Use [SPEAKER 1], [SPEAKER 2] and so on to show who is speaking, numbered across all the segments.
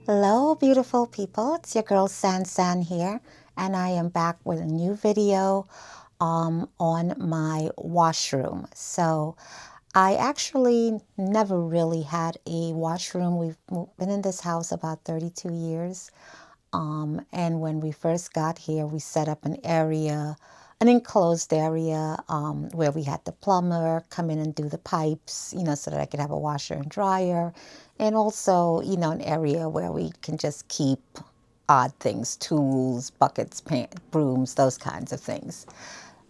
[SPEAKER 1] Hello, beautiful people. It's your girl San here, and I am back with a new video on my washroom. So, I actually never really had a washroom. We've been in this house about 32 years. And when we first got here, we set up an area, an enclosed area where we had the plumber come in and do the pipes, so that I could have a washer and dryer. And also, an area where we can just keep odd things, tools, buckets, brooms, those kinds of things.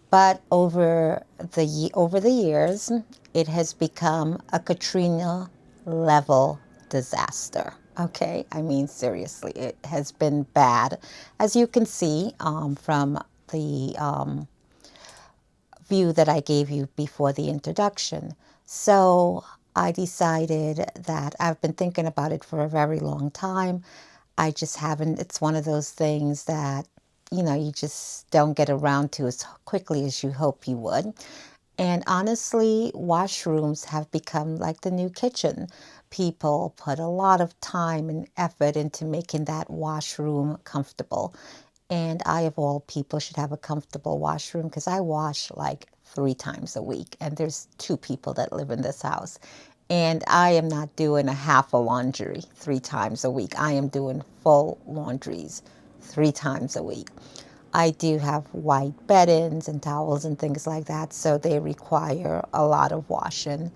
[SPEAKER 1] But over the years, it has become a Katrina level disaster. Okay, I mean seriously, it has been bad, as you can see from the view that I gave you before the introduction. So I decided that I've been thinking about it for a very long time. I just haven't, it's one of those things that, you just don't get around to as quickly as you hope you would. And honestly, washrooms have become like the new kitchen. People put a lot of time and effort into making that washroom comfortable. And I, of all people, should have a comfortable washroom because I wash like 3 times a week. And there's 2 people that live in this house. And I am not doing a half a laundry 3 times a week. I am doing full laundries 3 times a week. I do have white beddings and towels and things like that, so they require a lot of washing.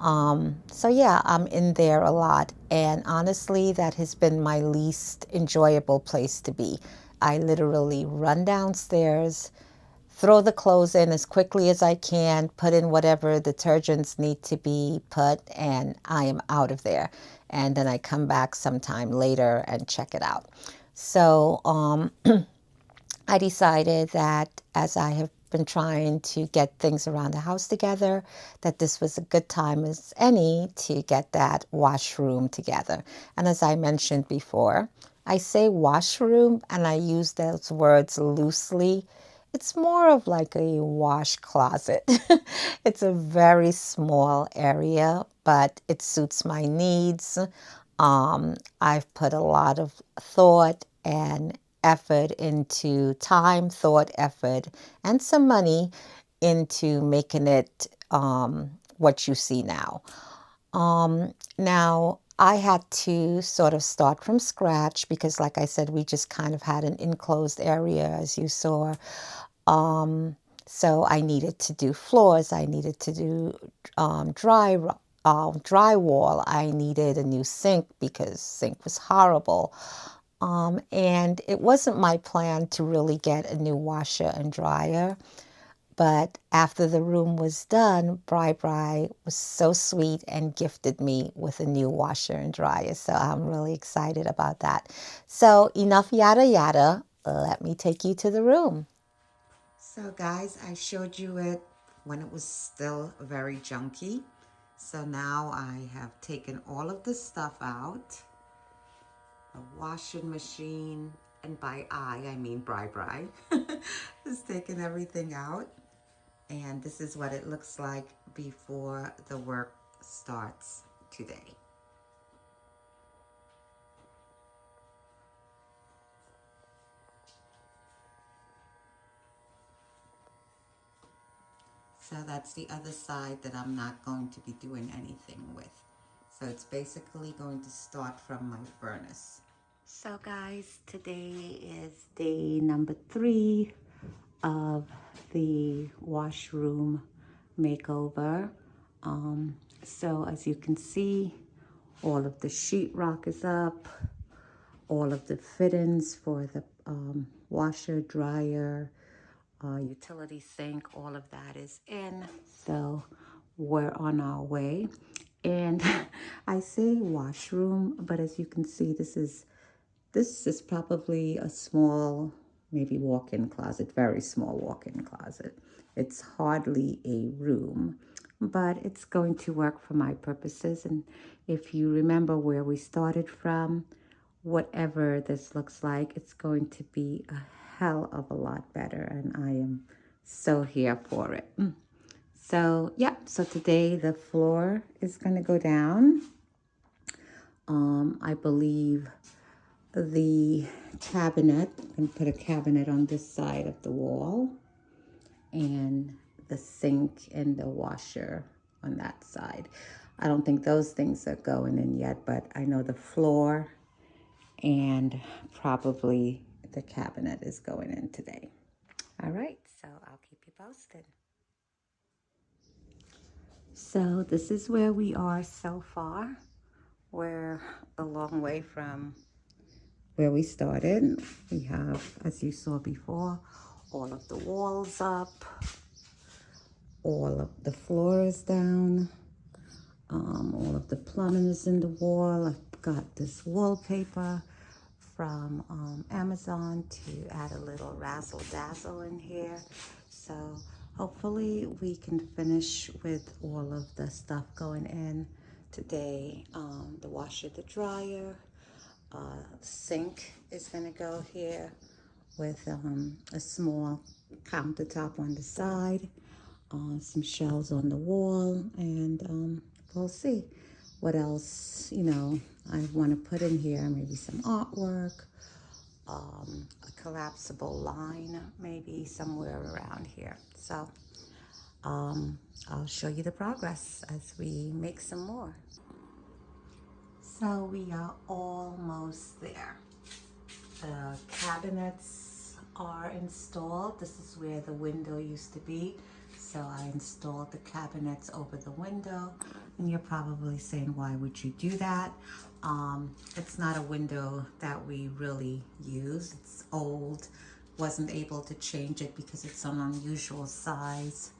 [SPEAKER 1] So yeah, I'm in there a lot, and honestly, that has been my least enjoyable place to be. I literally run downstairs, throw the clothes in as quickly as I can, put in whatever detergents need to be put, and I am out of there. And then I come back sometime later and check it out. So, I decided that as I have been trying to get things around the house together, that this was a good time as any to get that washroom together. And as I mentioned before, I say washroom and I use those words loosely. It's more of like a wash closet. It's a very small area, but it suits my needs. I've put a lot of thought and effort into effort, and some money into making it what you see now. Now, I had to sort of start from scratch because, like I said, we just kind of had an enclosed area, as you saw. Um, so I needed to do floors. I needed to do drywall. I needed a new sink because sink was horrible. And it wasn't my plan to really get a new washer and dryer. But after the room was done, Bri was so sweet and gifted me with a new washer and dryer. So I'm really excited about that. So enough yada yada. Let me take you to the room. So guys, I showed you it when it was still very junky. So now I have taken all of the stuff out. The washing machine, and by I mean Bri, is taking everything out. And this is what it looks like before the work starts today. So that's the other side that I'm not going to be doing anything with. So it's basically going to start from my furnace. So guys, today is day number 3 of the washroom makeover. So as you can see, all of the sheetrock is up, all of the fittings for the washer, dryer, utility sink, all of that is in. So we're on our way. And I say washroom, but as you can see, this is probably a small, maybe walk-in closet, very small walk-in closet. It's hardly a room, but it's going to work for my purposes. And if you remember where we started from, whatever this looks like, it's going to be a hell of a lot better. And I am so here for it. So, yeah, so today the floor is going to go down. I believe the cabinet, I'm going to put a cabinet on this side of the wall, and the sink and the washer on that side. I don't think those things are going in yet, but I know the floor and probably the cabinet is going in today. All right, so I'll keep you posted. So this is where we are so far. We're a long way from where we started. We have, as you saw before, all of the walls up, all of the floor is down, all of the plumbing is in the wall. I've got this wallpaper from Amazon to add a little razzle dazzle in here. So hopefully we can finish with all of the stuff going in today. The washer, the dryer, sink is gonna go here with a small countertop on the side, some shelves on the wall, and we'll see what else, I want to put in here. Maybe some artwork, a collapsible line, maybe somewhere around here. So I'll show you the progress as we make some more. So we are almost there. The cabinets are installed. This is where the window used to be. So I installed the cabinets over the window. And you're probably saying, why would you do that? It's not a window that we really use. It's old. Wasn't able to change it because it's an unusual size.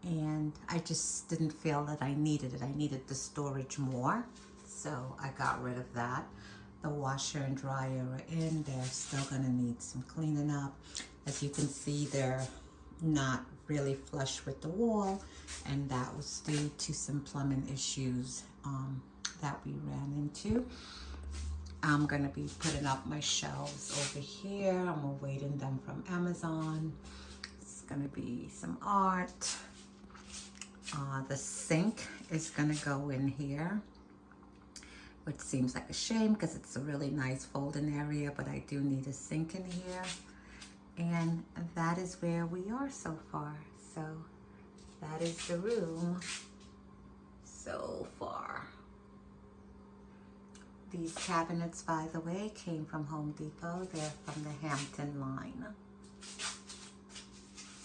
[SPEAKER 1] And I just didn't feel that I needed it. I needed the storage more. So I got rid of that. The washer and dryer are in. They're still gonna need some cleaning up. As you can see, they're not really flush with the wall, and that was due to some plumbing issues that we ran into. I'm gonna be putting up my shelves over here. I'm awaiting them from Amazon. It's gonna be some art. The sink is gonna go in here, which seems like a shame because it's a really nice folding area, but I do need a sink in here. And that is where we are so far. So that is the room so far. These cabinets, by the way, came from Home Depot. They're from the Hampton line.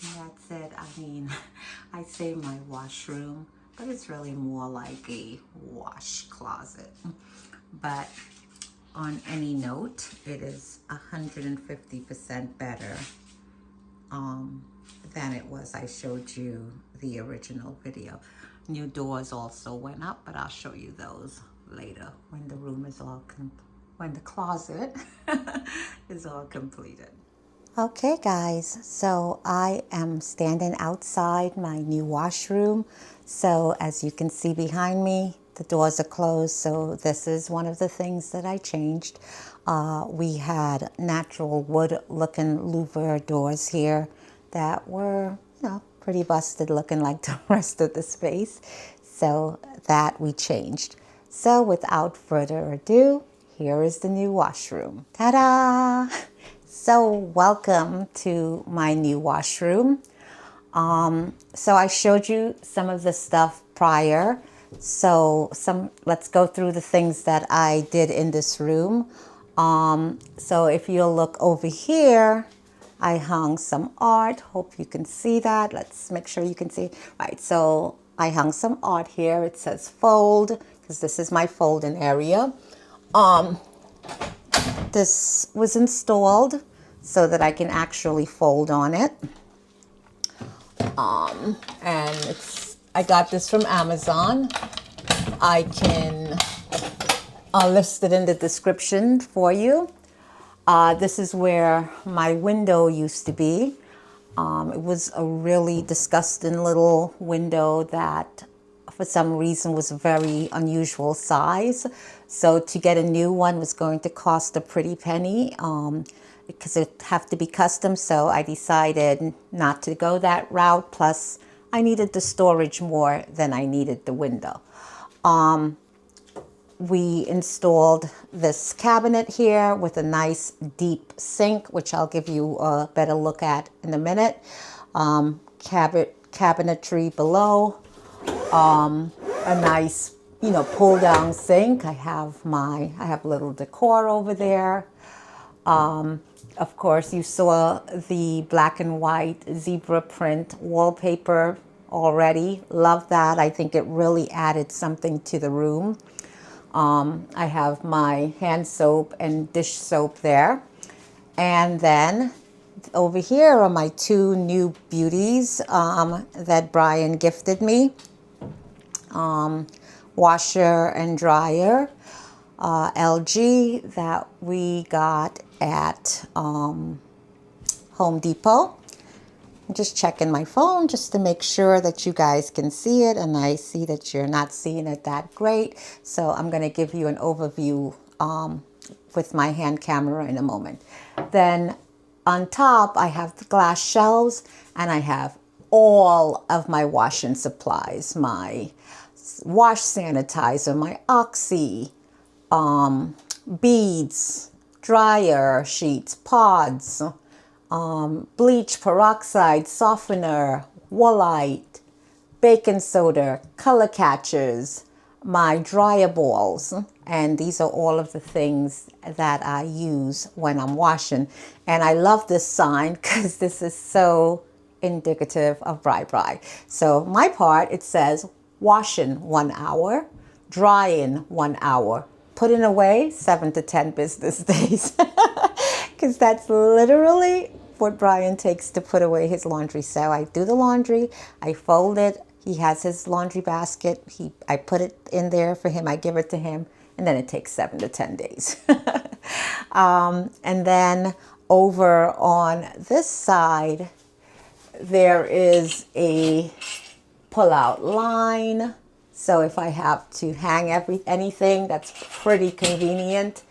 [SPEAKER 1] And that's it. I mean, I say my washroom, but it's really more like a wash closet. But on any note, it is 150% better than it was. I showed you the original video. New doors also went up, but I'll show you those later when the room is all when the closet is all completed. Okay guys, so I am standing outside my new washroom. So as you can see behind me, the doors are closed, so this is one of the things that I changed. We had natural wood looking louver doors here that were, pretty busted looking like the rest of the space. So that we changed. So without further ado, here is the new washroom. Ta-da! So welcome to my new washroom. So I showed you some of the stuff prior. So let's go through the things that I did in this room. So if you'll look over here, I hung some art. Hope you can see that. Let's make sure you can see. Right, so I hung some art here. It says fold, because this is my folding area. This was installed so that I can actually fold on it. And I got this from Amazon. I can list it in the description for you. This is where my window used to be. It was a really disgusting little window that for some reason was a very unusual size. So to get a new one was going to cost a pretty penny because it have to be custom. So I decided not to go that route. Plus I needed the storage more than I needed the window. we installed this cabinet here with a nice deep sink, which I'll give you a better look at in a minute. Cabinetry below, a nice, pull down sink. I have a little decor over there. Of course, you saw the black and white zebra print wallpaper already. Love that. I think it really added something to the room. I have my hand soap and dish soap there. And then over here are my two new beauties that Brian gifted me. Washer and dryer, LG, that we got at Home Depot. I'm just checking my phone just to make sure that you guys can see it, and I see that you're not seeing it that great. So I'm going to give you an overview with my hand camera in a moment. Then on top, I have the glass shelves, and I have all of my washing supplies, my wash sanitizer, my Oxy, beads, dryer sheets, pods, bleach, peroxide, softener, woolite, baking soda, color catchers, my dryer balls. And these are all of the things that I use when I'm washing. And I love this sign because this is so indicative of Bri. So my part, it says washing 1 hour, drying 1 hour, putting away 7 to 10 business days. Because that's literally what Brian takes to put away his laundry. So I do the laundry, I fold it. He has his laundry basket. I put it in there for him. I give it to him, and then it takes 7 to 10 days. And then over on this side, there is a pull-out line. So if I have to hang anything, that's pretty convenient.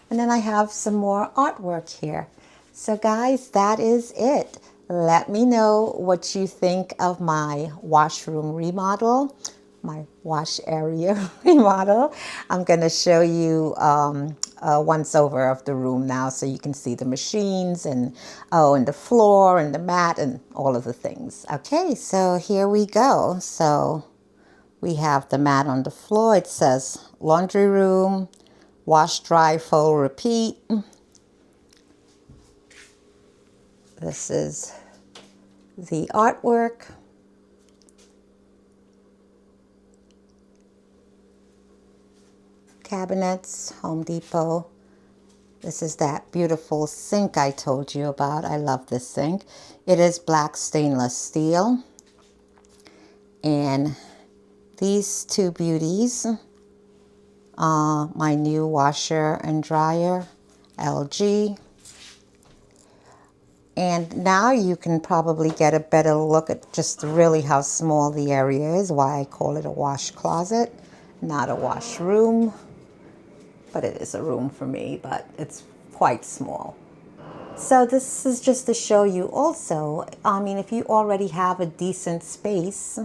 [SPEAKER 1] And then I have some more artwork here. So guys, that is it. Let me know what you think of my washroom remodel, my wash area remodel. I'm going to show you a once-over of the room now so you can see the machines and the floor and the mat and all of the things. Okay, so here we go. So we have the mat on the floor. It says laundry room, wash, dry, fold, repeat. This is the artwork. Cabinets, Home Depot. This is that beautiful sink I told you about. I love this sink. It is black stainless steel. And these two beauties are my new washer and dryer, LG. And now you can probably get a better look at just really how small the area is, why I call it a wash closet, not a washroom. But it is a room for me, but it's quite small. So this is just to show you also, if you already have a decent space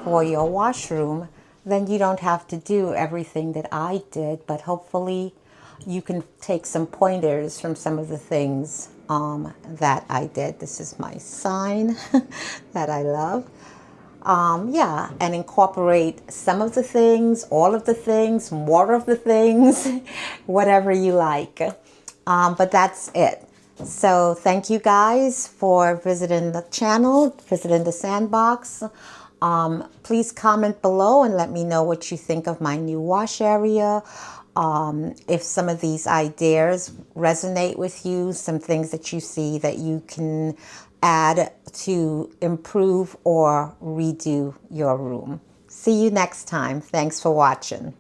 [SPEAKER 1] for your washroom, then you don't have to do everything that I did, but hopefully you can take some pointers from some of the things that I did. This is my sign that I love. And incorporate some of the things, all of the things, more of the things, whatever you like. But that's it. So thank you guys for visiting the channel, visiting the sandbox. Please comment below and let me know what you think of my new wash area. If some of these ideas resonate with you, some things that you see that you can add to improve or redo your room. See you next time. Thanks for watching.